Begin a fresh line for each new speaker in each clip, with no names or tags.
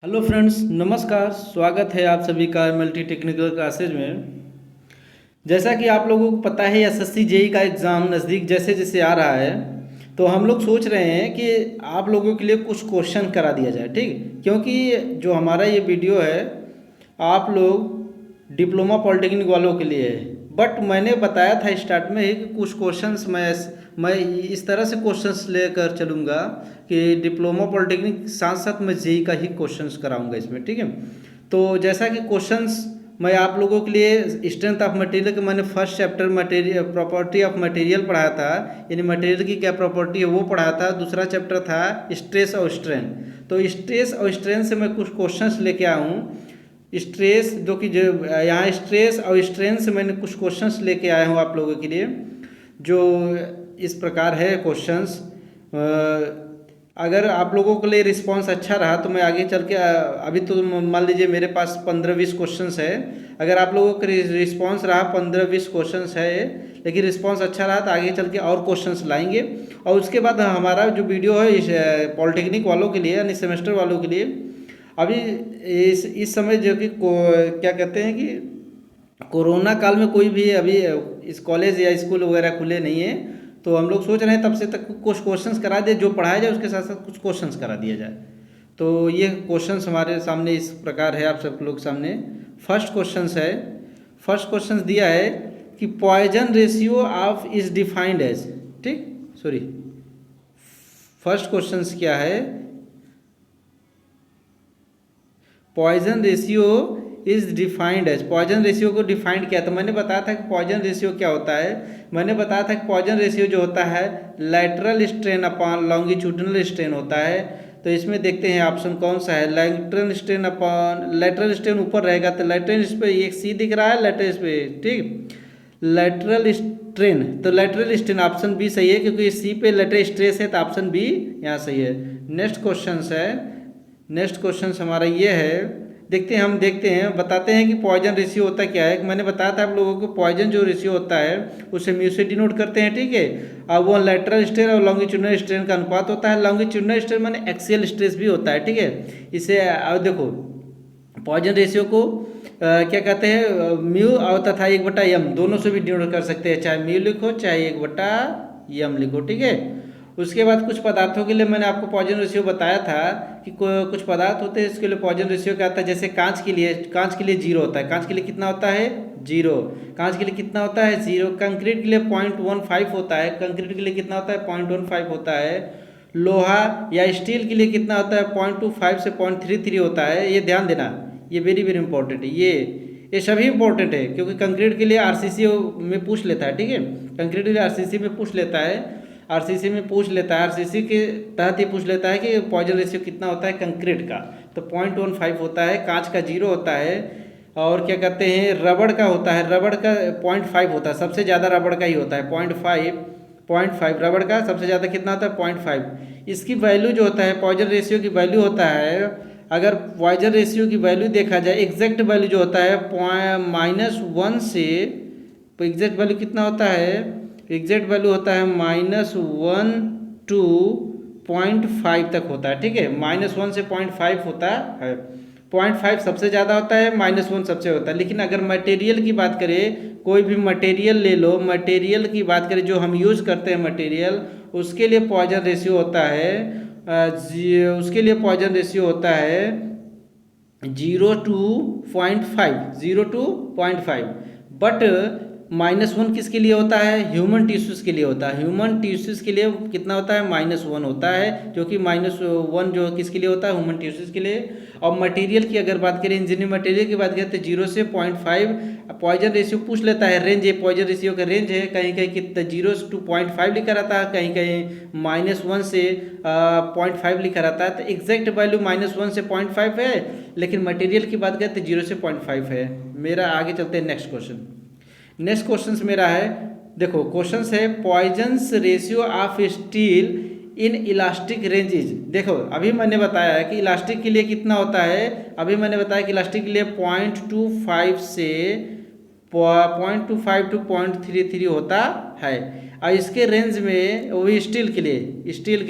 Hello friends, नमस्कार। स्वागत है आप सभी का मल्टी टेक्निकल क्लासेज में। जैसा कि आप लोगों को पता है, एसएससी जेई का एग्ज़ाम नज़दीक जैसे जैसे आ रहा है, तो हम लोग सोच रहे हैं कि आप लोगों के लिए कुछ क्वेश्चन करा दिया जाए, ठीक। क्योंकि जो हमारा ये वीडियो है, आप लोग डिप्लोमा पॉलिटेक्निक वालों के लिए है। बट मैंने बताया था स्टार्ट में ही कि कुछ क्वेश्चंस मैं इस तरह से क्वेश्चंस लेकर चलूँगा कि डिप्लोमा पॉलिटेक्निक साथ साथ मैं जेई का ही क्वेश्चंस कराऊंगा इसमें, ठीक है। तो जैसा कि क्वेश्चंस मैं आप लोगों के लिए स्ट्रेंथ ऑफ मटेरियल के मैंने first chapter material property of material पढ़ाया था, यानी मटेरियल की क्या प्रॉपर्टी है वो पढ़ाया था। दूसरा चैप्टर था स्ट्रेस और स्ट्रेन। तो स्ट्रेस और स्ट्रेन से मैं कुछ क्वेश्चंस लेके आया हूँ। स्ट्रेस जो यहाँ स्ट्रेस और स्ट्रेन से मैंने कुछ क्वेश्चंस लेके आया हूँ आप लोगों के लिए, जो इस प्रकार है क्वेश्चंस। अगर आप लोगों के लिए रिस्पांस अच्छा रहा तो मैं आगे चल के अभी तो मान लीजिए मेरे पास 15-20 क्वेश्चंस है। अगर आप लोगों का रिस्पांस रहा 15-20 क्वेश्चंस है, लेकिन रिस्पांस अच्छा रहा तो आगे चल के और क्वेश्चंस लाएंगे। और उसके बाद हमारा जो वीडियो है पॉलिटेक्निक वालों के लिए यानी सेमेस्टर वालों के लिए, अभी इस समय जो कि क्या कहते हैं कि कोरोना काल में कोई भी अभी इस कॉलेज या स्कूल वगैरह खुले नहीं है, तो हम लोग सोच रहे हैं तब से तक कुछ क्वेश्चंस करा दे, जो पढ़ाया जाए उसके साथ साथ कुछ क्वेश्चंस करा दिया जाए। तो ये क्वेश्चंस हमारे सामने इस प्रकार है, आप सब लोग सामने फर्स्ट क्वेश्चंस है। फर्स्ट क्वेश्चंस दिया है कि Poisson ratio of is defined as, ठीक, सॉरी, फर्स्ट क्वेश्चंस क्या है, Poisson ratio is defined as. Poisson ratio को डिफाइंड किया, तो मैंने बताया था कि पॉइजन रेशियो क्या होता है। मैंने बताया था कि पॉइजन रेशियो जो होता है lateral strain upon longitudinal strain होता है। तो इसमें देखते हैं ऑप्शन कौन सा है, lateral strain upon, lateral strain ऊपर रहेगा तो लैटरल इस पे एक सी दिख रहा है, लैटरल इस पे, ठीक, लैटरल स्ट्रेन, तो लैटरल स्ट्रेन ऑप्शन बी सही है, क्योंकि सी पे लैटरल स्ट्रेस है तो ऑप्शन बी यहाँ सही है। नेक्स्ट क्वेश्चन है, नेक्स्ट क्वेश्चन हमारा ये है, देखते हैं, हम देखते हैं, बताते हैं कि पॉइजन रेशियो होता क्या है। मैंने बताया था आप लोगों को पॉइजन जो रेशियो होता है उसे म्यू से डिनोट करते हैं, ठीक है। अब वो लैटरल स्ट्रेन और लॉन्गिट्यूडिनल स्ट्रेन का अनुपात होता है। लॉन्गिट्यूडिनल स्ट्रेन माने एक्सियल स्ट्रेस भी होता है, ठीक है। इसे अब देखो पॉइजन रेशियो को क्या कहते हैं, म्यू और तथा 1/m दोनों से भी डिनोट कर सकते हैं, चाहे म्यू लिखो चाहे 1/m लिखो, ठीक है। उसके बाद कुछ पदार्थों के लिए मैंने आपको पॉइजन रेशियो बताया था कि कुछ पदार्थ होते हैं इसके लिए पॉइजन रेशियो क्या आता है। जैसे कांच के लिए 0 होता है। कांच के लिए कितना होता है, 0। कांच के लिए कितना होता है, 0। कंक्रीट के लिए 0.15 होता है। कंक्रीट के लिए कितना होता है, 0.15 होता है। लोहा या स्टील के लिए कितना होता है, 0.25 से 0.33 होता है। ये ध्यान देना, ये वेरी वेरी इंपॉर्टेंट है। ये सभी इंपॉर्टेंट है, क्योंकि कंक्रीट के लिए आरसीसी में पूछ लेता है, ठीक है। कंक्रीट के लिए आरसीसी में पूछ लेता है, आरसीसी में पूछ लेता है, आरसीसी के तहत ही पूछ लेता है कि पॉइजन रेशियो कितना होता है कंक्रीट का, तो 0.15 होता है। कांच का 0 होता है। और क्या कहते हैं, रबड़ का होता है, रबड़ का 0.5 होता है, सबसे ज़्यादा रबड़ का ही होता है 0.5 रबड़ का सबसे ज़्यादा कितना होता है, 0.5। इसकी वैल्यू जो होता है पॉइजन रेशियो की वैल्यू होता है, अगर पॉइजन रेशियो की वैल्यू देखा जाए, एग्जैक्ट वैल्यू जो होता है -1 से, तो एग्जैक्ट वैल्यू कितना होता है, एग्जैक्ट वैल्यू होता है -1 to 0.5 तक होता है, ठीक है। -1 से 0.5 होता है। 0.5 सबसे ज़्यादा होता है, -1 सबसे होता है। लेकिन अगर मटेरियल की बात करें, कोई भी मटेरियल ले लो, मटेरियल की बात करें जो हम यूज़ करते हैं मटेरियल, उसके लिए पॉइजन रेशियो होता है, उसके लिए पॉइजन रेशियो होता है 0 to 0.5, 0 to 0.5। बट -1 किसके लिए होता है, ह्यूमन टिश्यूज़ के लिए होता है। ह्यूमन टिश्यूज़ के लिए कितना होता है, -1 होता है, जो कि -1 जो किसके लिए होता है, ह्यूमन टिश्यूज़ के लिए। और मटेरियल की अगर बात करें, इंजीनियरिंग मटेरियल की बात करें, तो 0 से 0.5 पॉइजन रेशियो पूछ लेता है, रेंज है, पॉइजन रेशियो का रेंज है, कहीं कहीं कितना 0 to 0.5 लिखा रहता है, कहीं कहीं -1 से 0.5 लिखा रहता है। तो एग्जैक्ट वैल्यू -1 से 0.5 है, लेकिन मटेरियल की बात करें तो 0 से 0.5 है। मेरा आगे चलते हैं नेक्स्ट क्वेश्चन। नेक्स्ट क्वेश्चन मेरा है, देखो क्वेश्चन है Poisson's ratio of steel in elastic ranges. देखो अभी मैंने बताया है कि इलास्टिक के लिए कितना होता है, अभी मैंने बताया कि इलास्टिक के लिए 0.25 से 0.25 to 0.33 होता है। और इसके रेंज में वो स्टील के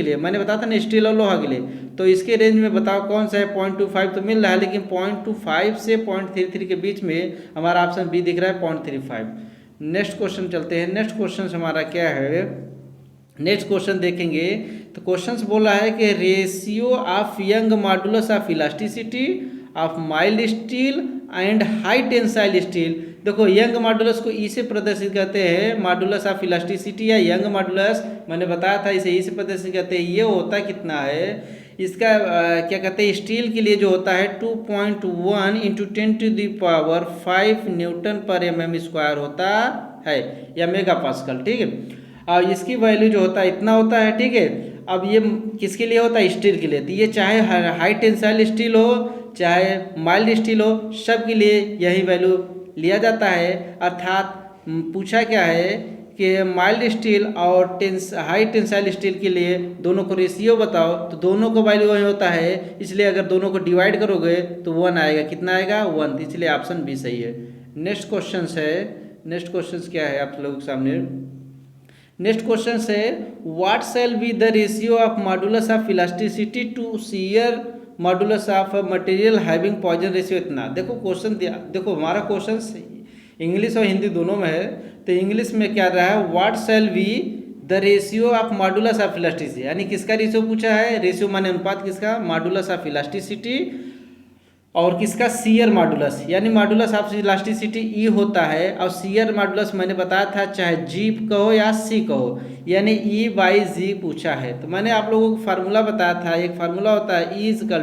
लिए मैंने बताया था ना, स्टील और लोहा के लिए, तो इसके रेंज में बताओ कौन सा है। 0.25 तो मिल रहा है, लेकिन 0.25 से 0.33 के बीच में हमारा ऑप्शन बी दिख रहा है 0.35। नेक्स्ट क्वेश्चन चलते हैं। नेक्स्ट क्वेश्चन हमारा क्या है, नेक्स्ट क्वेश्चन देखेंगे तो क्वेश्चन बोला है कि ratio of young modulus of elasticity of mild steel and high tensile steel. देखो यंग मॉडुलस को ई से प्रदर्शित करते हैं, मॉडुलस ऑफ इलास्टिसिटी या यंग मॉडुलस मैंने बताया था इसे ई से प्रदर्शित करते हैं। ये होता कितना है इसका, क्या कहते हैं, स्टील के लिए जो होता है 2.1 इंटू 10⁵ न्यूटन पर mm² होता है, या मेगा पास्कल, ठीक है। और इसकी वैल्यू जो होता है इतना होता है, ठीक है। अब ये किसके लिए होता है, स्टील के लिए। तो ये चाहे हाई टेंसाइल स्टील हो चाहे माइल्ड स्टील हो, सब के लिए यही वैल्यू लिया जाता है। अर्थात पूछा क्या है कि माइल्ड स्टील और हाई टेंसाइल स्टील के लिए दोनों को रेशियो बताओ, तो दोनों को वैल्यू वही होता है, इसलिए अगर दोनों को डिवाइड करोगे तो 1 आएगा। कितना आएगा, 1, इसलिए ऑप्शन बी सही है। नेक्स्ट क्वेश्चन है, नेक्स्ट क्वेश्चन क्या है आप लोगों के सामने। नेक्स्ट क्वेश्चन है what shall be the ratio of modulus of elasticity to shear modulus of material having Poisson ratio इतना। देखो क्वेश्चन दिया, देखो हमारा क्वेश्चन इंग्लिश और हिंदी दोनों में है। तो इंग्लिश में क्या रहा है, what shall be the ratio of modulus of elasticity, यानी किसका रेशियो पूछा है, रेशियो माने अनुपात किसका, मॉडुलस ऑफ इलास्टिसिटी और किसका, शियर मॉडुलस, यानी मॉडुलस ऑफ इलास्टिसिटी ई होता है और शियर मॉडुलस मैंने बताया था चाहे जी कहो या सी कहो, यानी ई बाई जी पूछा है। तो मैंने आप लोगों को फार्मूला बताया था, एक फार्मूला होता है ई इजकल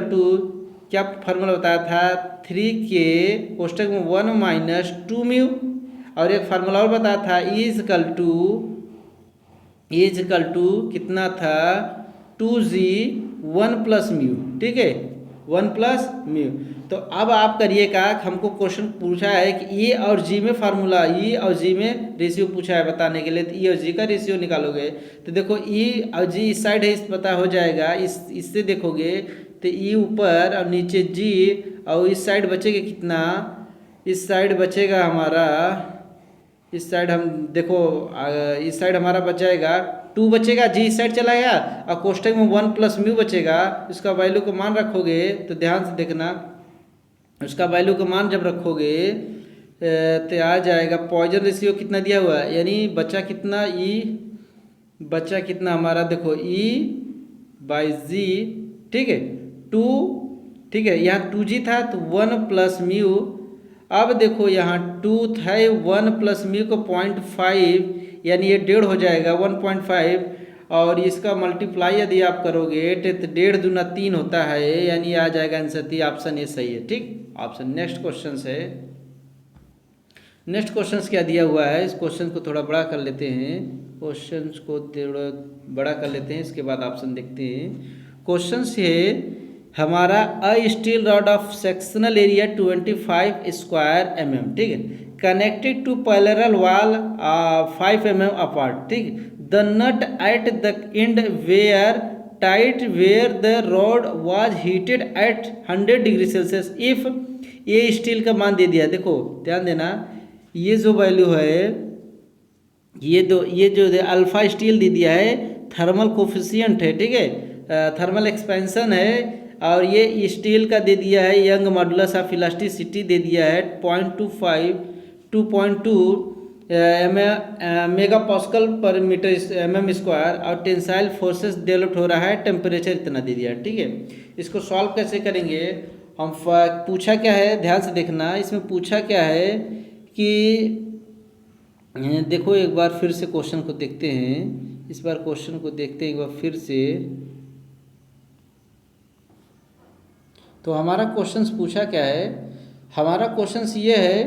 टू क्या फार्मूला बताया था, 3k कोष्टक में 1 - 2 म्यू, और एक फार्मूला और बताया था इजकल टू कितना था, 2g 1 + म्यू, ठीक है, 1 + म्यू। तो अब आप करिएगा, हमको क्वेश्चन पूछा है कि ई और जी में फार्मूला, ई और जी में रेशियो पूछा है बताने के लिए, तो ई और जी का रेशियो निकालोगे तो देखो ई और जी इस साइड है, इस पता हो जाएगा, इससे देखोगे तो ई ऊपर और नीचे जी, और इस साइड बचेगा कितना, इस साइड बचेगा हमारा, इस साइड हम देखो इस साइड हमारा बच जाएगा 2 बचेगा, जी इस साइड चला गया और कोष्टक में 1 + म्यू बचेगा। इसका वैल्यू को मान रखोगे तो ध्यान से देखना, उसका वैल्यू को मान जब रखोगे तो आ जाएगा पॉइजन रेशियो कितना दिया हुआ है, यानी बचा कितना, ई बचा कितना हमारा, देखो ई बाई जी, ठीक है, 2, ठीक है, यहाँ 2g था तो 1 + म्यू। अब देखो यहाँ 2 था, 1 + म्यू को 0.5, यानी ये 1.5 हो जाएगा 1.5, और इसका मल्टीप्लाई यदि आप करोगे तो 1.5 दूना 3 होता है, यानी आ जाएगा आंसर 3, ऑप्शन ए सही है, ठीक ऑप्शन। नेक्स्ट क्वेश्चन है, नेक्स्ट क्वेश्चन क्या दिया हुआ है, इस क्वेश्चन को थोड़ा बड़ा कर लेते हैं, क्वेश्चन को थोड़ा बड़ा कर लेते हैं, इसके बाद ऑप्शन देखते हैं। क्वेश्चन है हमारा a steel rod of sectional area 25² mm, ठीक है, connected to parallel wall 5 mm apart, ठीक, the nut at the end were tight were the rod was heated at 100°C if ये स्टील का मान दे दिया। देखो ध्यान देना, ये जो वैल्यू है, ये जो अल्फा स्टील दे दिया है, थर्मल कोफिशिएंट है, ठीक है, थर्मल एक्सपेंशन है, और ये स्टील का दे दिया है यंग मॉडुलस ऑफ इलास्टिसिटी दे दिया है 2.2 मेगा पास्कल पर मीटर mm², और टेंसाइल फोर्सेस डेवलप हो रहा है, टेम्परेचर इतना दे दिया है, ठीक है। इसको सॉल्व कैसे करेंगे हम, पूछा क्या है ध्यान से देखना, इसमें पूछा क्या है कि देखो एक बार फिर से क्वेश्चन को देखते हैं, इस बार क्वेश्चन को देखते हैं एक बार फिर से। तो हमारा क्वेश्चन पूछा क्या है, हमारा क्वेश्चन ये है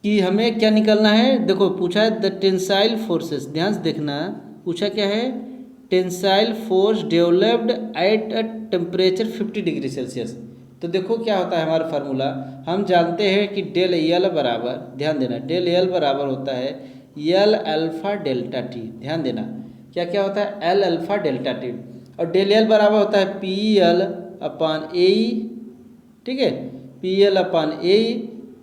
कि हमें क्या निकालना है। देखो पूछा है द टेंसाइल फोर्सेस, ध्यान से देखना, पूछा क्या है, tensile force developed at a temperature 50°C। तो देखो क्या होता है हमारा फार्मूला, हम जानते हैं कि डेल एल बराबर, ध्यान देना, डेल एल बराबर होता है एल अल्फा डेल्टा टी, ध्यान देना क्या क्या होता है, एल अल्फा डेल्टा टी, और डेल एल बराबर होता है पी एल अपान ए, ठीक है, पी एल अपान ए,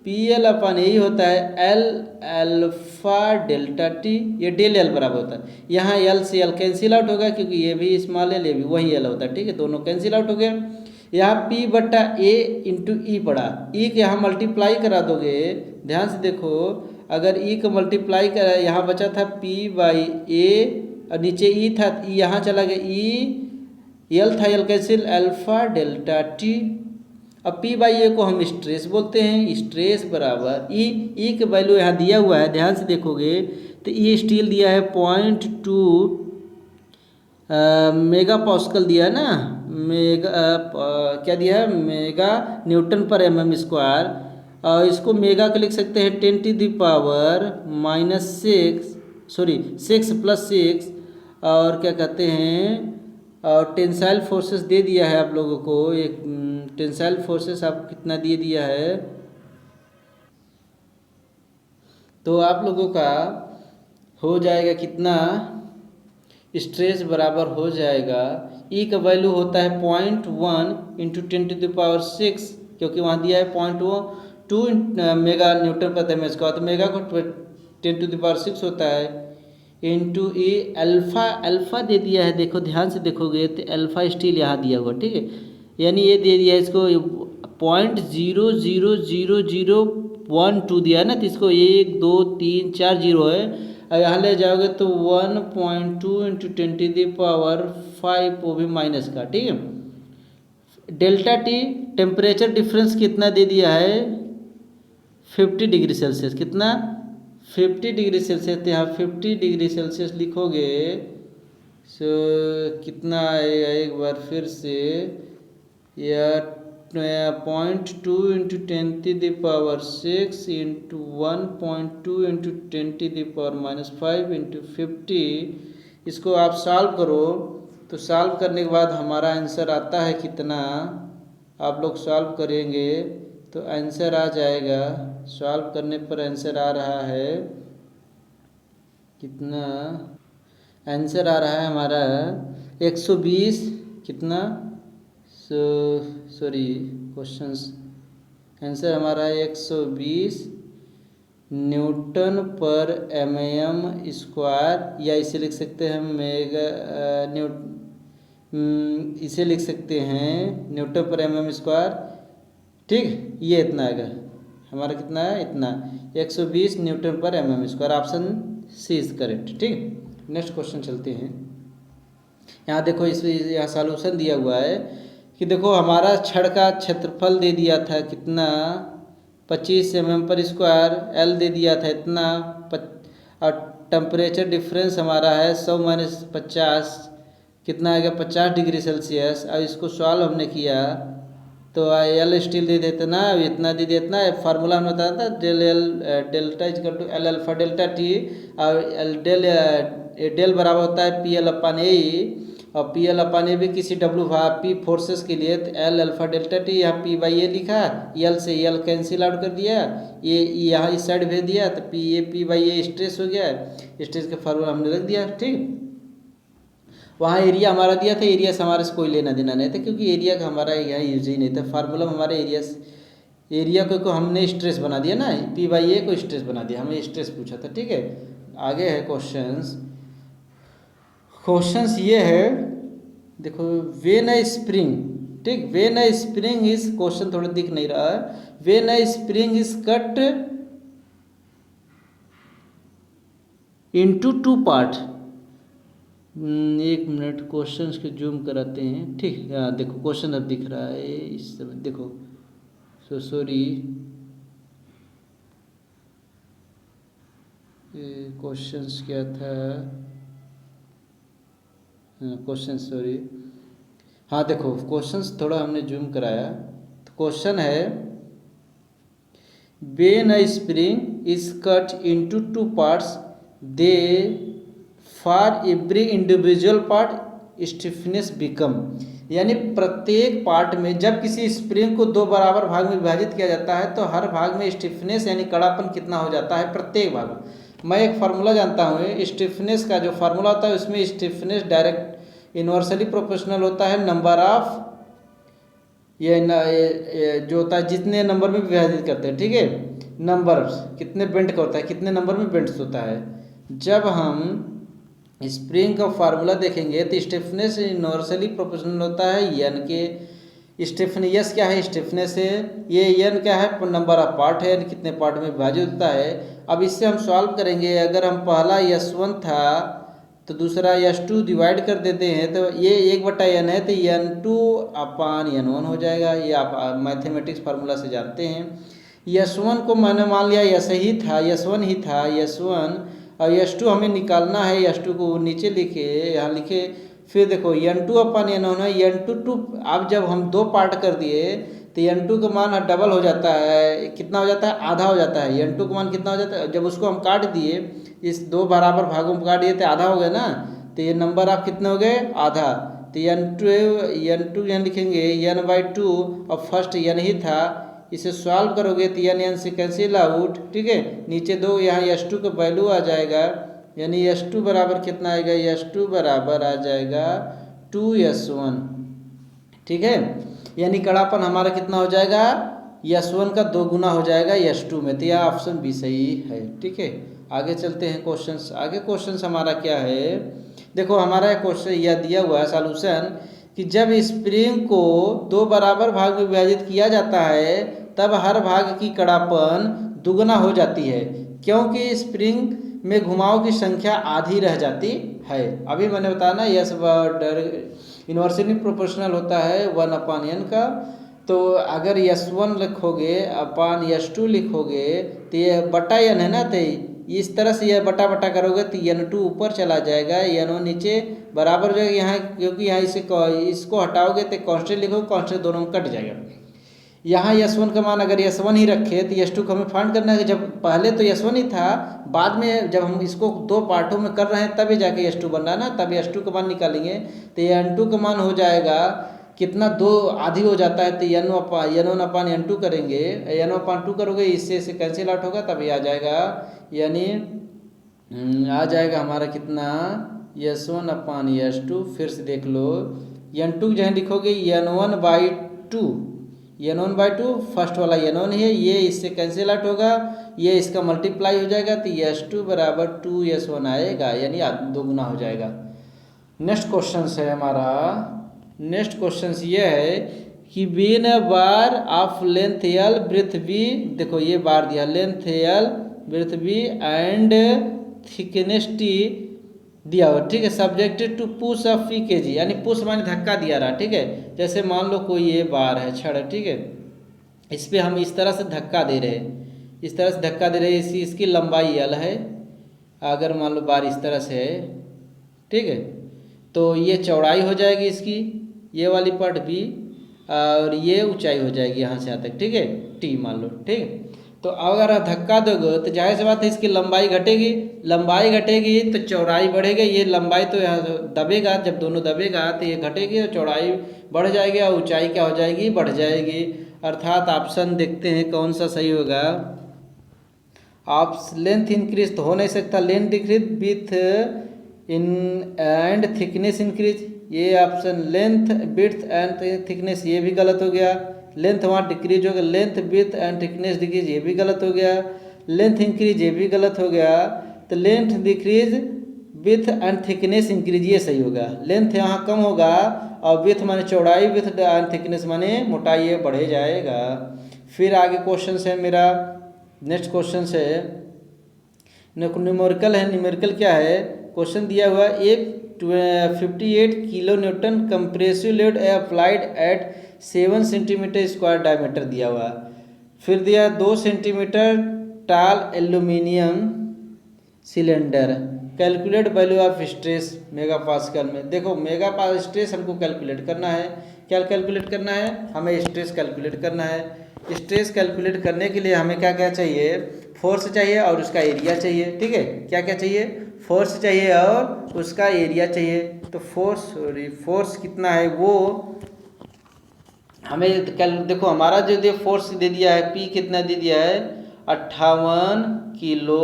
पी एल अपन यही होता है एल अल्फा डेल्टा टी, ये डेल एल बराबर होता है। यहाँ एल से एल कैंसिल आउट होगा क्योंकि ये भी स्मॉल एल, ये भी वही एल होता है, ठीक है, दोनों कैंसिल आउट हो गए। यहाँ पी बट्टा ए इंटू ई पड़ा, ई के यहाँ मल्टीप्लाई करा दोगे, ध्यान से देखो, अगर ई को मल्टीप्लाई करा, यहाँ बचा था पी बाई ए और नीचे ई था, ई यहाँ चला गया, ई एल था, L cancel, alpha delta T. अब पी बाई ए को हम स्ट्रेस बोलते हैं, स्ट्रेस बराबर ई का वैल्यू यहाँ दिया हुआ है, ध्यान से देखोगे तो ई स्टील दिया है 0.2 मेगा पास्कल दिया है ना, क्या दिया है, मेगा न्यूटन पर एम स्क्वायर, और इसको मेगा को लिख सकते हैं 6 + 6 और क्या कहते हैं, और टेंसाइल फोर्सेस दे दिया है आप लोगों को, एक टेंसाइल फोर्सेस आप कितना दे दिया है, तो आप लोगों का हो जाएगा कितना, स्ट्रेस बराबर हो जाएगा, ई का वैल्यू होता है 0.1 इंटू 10⁶, क्योंकि वहाँ दिया है 0.2 मेगा न्यूटन पर एम स्क्वायर, तो मेगा को 10⁶ होता है, इंटू ए अल्फा दे दिया है, देखो ध्यान से देखोगे तो अल्फा स्टील यहाँ दिया हुआ, ठीक है, यानी ये दे दिया है इसको 0.00012 दिया है ना, तो इसको 1 2 3 4 जीरो है, और यहाँ ले जाओगे तो 1.2 इंटू 10⁵ वो भी माइनस का, ठीक है। डेल्टा टी टेम्परेचर डिफरेंस कितना दे दिया है, 50 डिग्री सेल्सियस, कितना 50 डिग्री सेल्सियस, तो यहाँ 50 डिग्री सेल्सियस लिखोगे, सो कितना आएगा, एक बार फिर से, या 0.2 इंटू 10⁶ इंटू 1.2 इंटू 10⁻⁻5 इंटू 50, इसको आप सॉल्व करो, तो सॉल्व करने के बाद हमारा आंसर आता है कितना, आप लोग सॉल्व करेंगे तो आंसर आ जाएगा, सॉल्व करने पर आंसर आ रहा है कितना, आंसर आ रहा है हमारा 120 कितना, सॉरी क्वेश्चंस, आंसर हमारा 120 न्यूटन पर एम स्क्वायर, या इसे लिख सकते हैं मेगा इसे लिख सकते हैं न्यूटन पर एम स्क्वायर, ठीक, ये इतना आएगा हमारा, कितना है, इतना 120 न्यूटन पर m square, option C is correct, ठीक। नेक्स्ट क्वेश्चन चलते हैं। यहाँ देखो, इस यहाँ सॉल्यूशन दिया हुआ है कि देखो हमारा छड़ का क्षेत्रफल दे दिया था कितना, 25 mm/स्क्वायर, एल दे दिया था इतना, और टेम्परेचर डिफरेंस हमारा है 100 - 50, कितना आएगा 50 डिग्री सेल्सियस, और इसको सॉल्व हमने किया तो एल स्टील दे देते ना, इतना दे देना, फार्मूला हमने बताया था delta equal to L alpha delta T, और डेल बराबर होता है पी एल अपन ए, और पी एल अपन ए भी किसी पी फोर्सेस के लिए, तो एल अल्फा डेल्टा टी, यहाँ पी बाई ए लिखा, एल से एल कैंसिल आउट कर दिया, ये यहाँ इस साइड भेज दिया, तो पी बाई ए स्ट्रेस हो गया, स्ट्रेस का फार्मूला हमने रख दिया, ठीक। वहाँ एरिया हमारा दिया था, एरिया से हमारे से कोई लेना देना नहीं था, क्योंकि एरिया का हमारा यहाँ यूज ही नहीं था, फार्मूला हमारे एरिया को हमने स्ट्रेस बना दिया ना, पी बाई ए को स्ट्रेस बना दिया, हमें स्ट्रेस पूछा था, ठीक है। आगे है क्वेश्चंस ये है, देखो, वेन अ स्प्रिंग, ठीक, when a spring is, question थोड़ा दिख नहीं रहा है, when a spring is cut into 2 part, एक मिनट क्वेश्चन के जूम कराते हैं, ठीक, देखो क्वेश्चन अब दिख रहा है इस समय, देखो, सॉरी, क्वेश्चंस क्या था, क्वेश्चन, सॉरी, हाँ देखो क्वेश्चंस थोड़ा हमने जूम कराया, तो क्वेश्चन है, when a spring is cut into 2 parts, they for every individual part stiffness become, यानी प्रत्येक पार्ट में जब किसी स्प्रिंग को 2 बराबर भाग में विभाजित किया जाता है, तो हर भाग में स्टिफनेस यानी कड़ापन कितना हो जाता है प्रत्येक भाग में। मैं एक फार्मूला जानता हूँ, स्टिफनेस का जो फार्मूला होता है उसमें स्टिफनेस डायरेक्ट इन्वर्सली प्रोपोर्शनल होता है नंबर ऑफ, ये जो होता है जितने नंबर में विभाजित करते हैं, ठीक है। नंबर कितने बेंट का होता है, कितने नंबर में बेंट्स होता है। जब हम स्प्रिंग का फार्मूला देखेंगे तो स्टिफनेस यूनिवर्सली प्रोपोर्शनल होता है एन के। स्टिफनेस क्या है, स्टिफनेस है, ये एन क्या है, नंबर ऑफ पार्ट है, कितने पार्ट में विभाजित होता है। अब इससे हम सॉल्व करेंगे, अगर हम पहला S1 था तो दूसरा S2 डिवाइड कर देते हैं तो ये 1/n है, तो N2/N1 हो जाएगा। ये आप मैथमेटिक्स फार्मूला से जानते हैं। S1 को मैंने मान लिया ऐसे ही था, S1 ही था, S1 और S2 हमें निकालना है। S2 को नीचे लिखे, यहाँ लिखे, फिर देखो N2/N1 है, N2 अब जब हम दो पार्ट कर दिए तो N2 का मान डबल हो जाता है, कितना हो जाता है, आधा हो जाता है। N2 का मान कितना हो जाता है, जब उसको हम काट दिए, इस दो बराबर भागों में काट दिए तो आधा हो गया ना, तो ये नंबर आप कितने हो गए, आधा। तो N2 यहाँ लिखेंगे N/2 और फर्स्ट N ही था, इसे सॉल्व करोगे तो N से कैंसिल आउट, ठीक है। नीचे दो, यहाँ S2 का वैल्यू आ जाएगा, यानी S2 बराबर कितना आएगा, S2 बराबर आ जाएगा 2S1, ठीक है। यानी कड़ापन हमारा कितना हो जाएगा, S1 का 2 गुना हो जाएगा S2 में। तो यह ऑप्शन बी सही है, ठीक है। आगे चलते हैं क्वेश्चंस। आगे क्वेश्चंस हमारा क्या है, देखो हमारा क्वेश्चन यह दिया हुआ है सॉल्यूशन कि जब स्प्रिंग को दो बराबर भाग में विभाजित किया जाता है तब हर भाग की कड़ापन दुगना हो जाती है, क्योंकि स्प्रिंग में घुमाव की संख्या आधी रह जाती है। अभी मैंने बताया ना, यस यूनिवर्सली प्रोपोर्शनल होता है 1/n का। तो अगर S1 लिखोगे अपान S2 लिखोगे तो ये बटा n है ना, तो इस तरह से यह बटा बटा करोगे तो N2 ऊपर चला जाएगा, N1 नीचे बराबर हो जाएगा यहाँ, क्योंकि यहाँ इसको हटाओगे तो कांस्टेंट लिखोगे, कांस्टेंट दोनों में कट जाएगा। यहाँ S1 का मान अगर S1 ही रखे तो S2 को हमें फाइंड करना है। जब पहले तो S1 ही था, बाद में जब हम इसको दो पार्टों में कर रहे हैं तभी जाके S2 बन रहा है ना, तभी S2 का मान निकालेंगे तो N2 का मान हो जाएगा कितना, 2 आधी हो जाता है तो N1/N2 करेंगे, N1/2 करोगे, इससे से कैंसिल आउट होगा तभी आ जाएगा, यानी आ जाएगा हमारा कितना, S1/S2। फिर से देख लो, N2 जहाँ लिखोगे N1/2 फर्स्ट वाला N1 है, ये इससे कैंसिल आउट होगा, ये इसका मल्टीप्लाई हो जाएगा तो S2 बराबर 2S1 आएगा, यानी दोगुना हो जाएगा। नेक्स्ट क्वेश्चन है हमारा, नेक्स्ट क्वेश्चन ये है कि been a bar of length L breadth B, देखो ये बार दिया, length L breadth B and thickness T दिया हुआ, ठीक है। Subjected to push of P kg, यानी पुश माने धक्का दिया रहा, ठीक है। जैसे मान लो कोई ये बार है, छड़, ठीक है, इस पर हम इस तरह से धक्का दे रहे हैं, इस तरह से धक्का दे रहे हैं, इसकी लंबाई L है। अगर मान लो बार इस तरह से है, ठीक है, तो ये चौड़ाई हो जाएगी इसकी, ये वाली पार्ट B, और ये ऊंचाई हो जाएगी यहाँ से यहाँ तक, ठीक है, T मान लो, ठीक है। तो अगर आप धक्का दोगे तो जाहिर सी बात है इसकी लंबाई घटेगी, लंबाई घटेगी तो चौड़ाई बढ़ेगी। ये लंबाई तो यहाँ दबेगा, जब दोनों दबेगा तो ये घटेगी और चौड़ाई बढ़ जाएगी और ऊंचाई क्या हो जाएगी, बढ़ जाएगी। अर्थात ऑप्शन देखते हैं कौन सा सही होगा। आप लेंथ इंक्रीज तो हो नहीं सकता, length decrease with in and thickness increase, ये option length width and thickness ये भी गलत हो गया। लेंथ वहाँ डिक्रीज हो गया, length width and thickness decrease ये भी गलत हो गया। लेंथ इंक्रीज ये भी गलत हो गया, तो length decrease with and thickness increase ये सही होगा। लेंथ यहाँ कम होगा और विथ माने चौड़ाई, विथ एंड थिकनेस माने मोटाई, ये बढ़े जाएगा। फिर आगे क्वेश्चन है मेरा, नेक्स्ट क्वेश्चन है न्यूमेरिकल है। न्यूमेरिकल क्या है, क्वेश्चन दिया हुआ, एक 58 kilo Newton compressive load applied at 7 centimetre square diameter दिया हुआ। फिर दिया 2 सेंटीमीटर टाल aluminium cylinder, calculate value of stress mega pascal में। देखो मेगा पास स्ट्रेस हमको कैलकुलेट करना है, क्या कैलकुलेट करना है, हमें स्ट्रेस कैलकुलेट करना है। स्ट्रेस कैलकुलेट करने के लिए हमें क्या क्या चाहिए, फोर्स चाहिए और उसका एरिया चाहिए, ठीक है। क्या क्या चाहिए, फोर्स चाहिए और उसका एरिया चाहिए। तो फोर्स कितना है वो हमें कल देखो, हमारा जो फोर्स दे दिया है P कितना दे दिया है, 58 किलो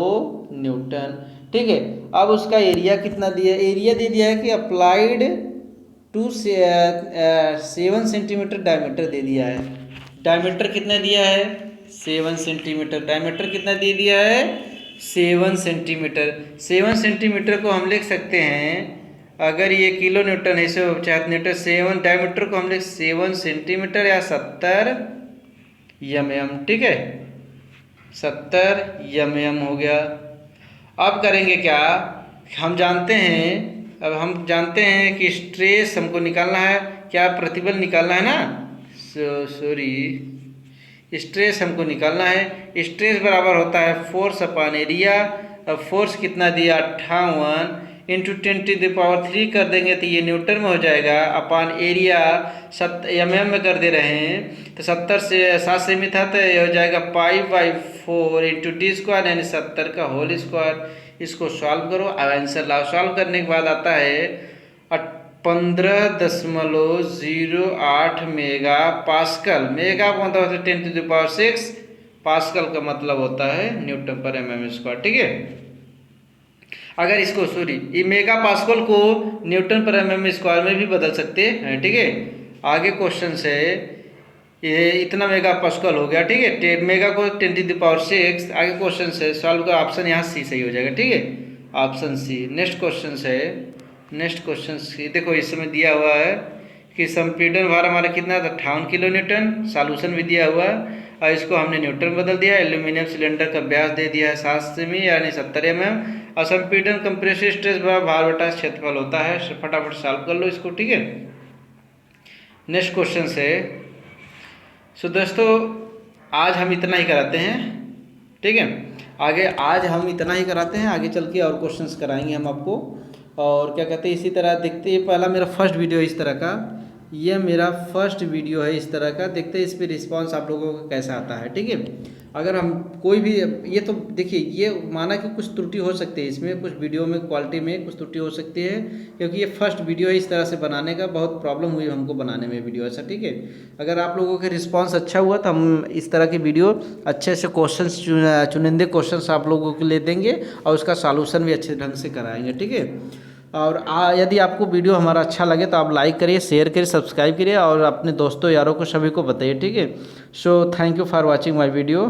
न्यूटन, ठीक है। अब उसका एरिया कितना दिया है, एरिया दे दिया है कि अप्लाइड टू 7 सेंटीमीटर डायमीटर दे दिया है। डायमीटर कितना दिया है, 7 सेंटीमीटर। डायमीटर कितना दे दिया है? 7 सेंटीमीटर। 7 सेंटीमीटर को हम लिख सकते हैं, अगर ये किलो न्यूटन है, इसे 4 न्यूटन, 7 डायमीटर को हम लिख 7 सेंटीमीटर या 70 mm। ठीक है, 70 mm हो गया। अब करेंगे क्या, हम जानते हैं कि स्ट्रेस हमको निकालना है, क्या प्रतिबल निकालना है ना, सॉरी स्ट्रेस हमको निकालना है। स्ट्रेस बराबर होता है फोर्स अपॉन एरिया। अब फोर्स कितना दिया? 58 इंटू 10⁻³ कर देंगे तो ये न्यूटन में हो जाएगा, अपॉन एरिया mm में कर दे रहे हैं तो 70 से 7 सेमी था तो ये हो जाएगा π/4 इंटू d² यानी 70 का होल स्क्वायर। इसको सॉल्व करो, आंसर लाओ। सॉल्व करने के बाद आता है 15.08 मेगा पास्कल। मेगा का मतलब होता है 10⁻⁶, पास्कल का मतलब होता है न्यूटन पर mm²। ठीक है, अगर इसको ये मेगा पास्कल को न्यूटन पर mm² में भी बदल सकते हैं। ठीक है, आगे क्वेश्चन से ये इतना मेगा पास्कल हो गया। ठीक है, मेगा को 10⁻⁶। आगे क्वेश्चन से सॉल्व का ऑप्शन यहाँ सी सही हो जाएगा। ठीक है, ऑप्शन सी। नेक्स्ट क्वेश्चन सी देखो, इसमें दिया हुआ है कि संपीड़न भार हमारा कितना था? 58 किलो न्यूटन। सॉल्यूशन भी दिया हुआ है और इसको हमने न्यूटन बदल दिया। एल्यूमिनियम सिलेंडर का व्यास दे दिया है 7 सेमी यानी 70 mm। और संपीड़न कंप्रेसिव स्ट्रेस भार बटा क्षेत्रफल होता है। फटाफट सॉल्व कर लो इसको। ठीक है, नेक्स्ट क्वेश्चन से। सो दोस्तों आज हम इतना ही कराते हैं। ठीक है, आज हम इतना ही कराते हैं, आगे चल के और क्वेश्चंस कराएंगे हम आपको। और क्या कहते हैं, इसी तरह देखते हैं, पहला मेरा फर्स्ट वीडियो है इस तरह का, ये मेरा फर्स्ट वीडियो है इस तरह का। देखते हैं इस पर रिस्पांस आप लोगों का कैसा आता है। ठीक है, अगर हम कोई भी ये तो देखिए, ये माना कि कुछ त्रुटि हो सकती है इसमें, कुछ वीडियो में क्वालिटी में कुछ त्रुटि हो सकती है, क्योंकि ये फर्स्ट वीडियो है इस तरह से बनाने का, बहुत प्रॉब्लम हुई हमको बनाने में वीडियो ऐसा। ठीक है, अगर आप लोगों का रिस्पांस अच्छा हुआ तो हम इस तरह की वीडियो अच्छे से क्वेश्चंस चुनिंदे क्वेश्चंस आप लोगों के लिए देंगे और उसका सॉल्यूशन भी अच्छे ढंग से कराएंगे। ठीक है, और यदि आपको वीडियो हमारा अच्छा लगे तो आप लाइक करिए, शेयर करिए, सब्सक्राइब करिए और अपने दोस्तों यारों को सभी को बताइए। ठीक है, so thank you for watching my video.